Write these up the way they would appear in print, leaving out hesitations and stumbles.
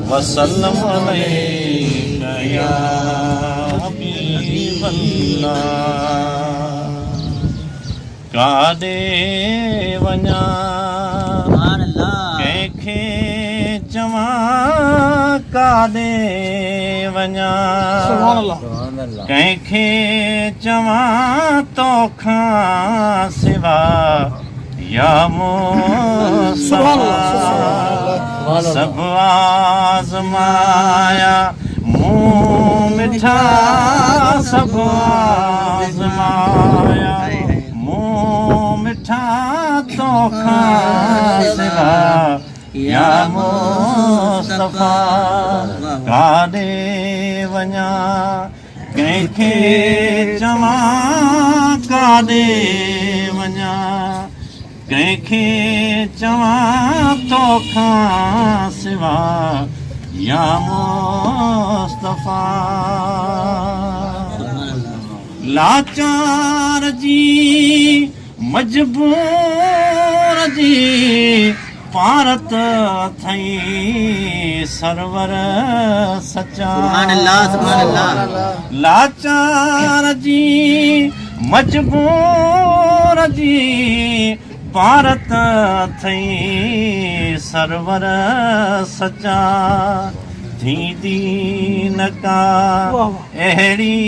वसल्लम अलैका या हबीबल्लाह। काॾे वञा कंहिंखे चवां, काॾे वञा कंहिंखे चवां तोखां सिवा या मुस्तफा। सब आज़माया मुंह मिठा, सब आज़माया मुंह मिठा तोखां सिवा या मुस्तफा। काॾे वञा कंहिंखे चवां, काॾे वञा कंहिंखे चवां तोखां सिवा या मुस्तफा। लाचार जी मजबूर जी पारत थई सरवर सचा। लाचार जी मजबूर जी पारत थई सरवर सचा। थींदी न का अहिड़ी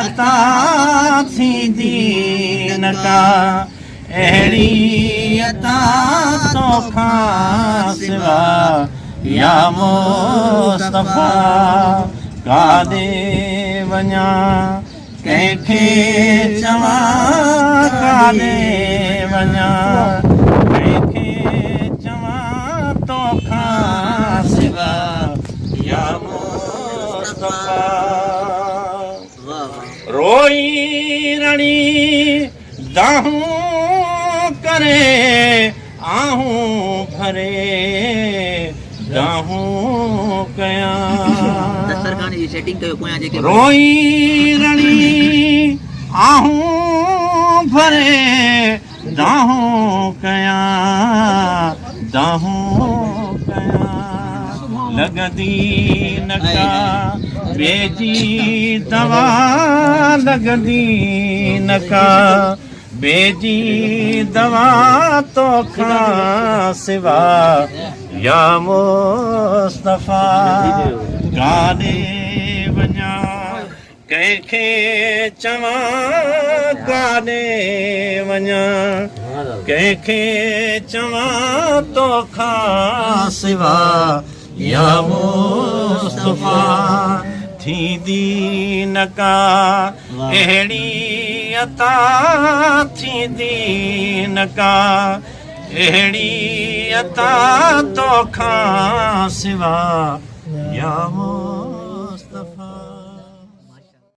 अता, थींदी न का अहिड़ी अता तोखां सिवा या मुस्तफा। काॾे वञा कंहिंखे चवां, काॾे वञा कंहिंखे चवां तोखां सिवा या मुस्तफा। रोई रणी दाहूं करे आहूं भरे दाहूं कयां। रोई रणी आहूं भरे दाहूं कयां, दाहूं कयां। लॻंदी न का बेजी दवा, लॻंदी न का बेजी दवा तोखां सिवा या मुस्तफा। काॾे वञा कंहिंखे चवां, काॾे वञा कंहिंखे चवां तोखां सिवा या मुस्तफा। थींदी न का अहिड़ी अता, थींदी न का अहिड़ी अता तोखां सिवा या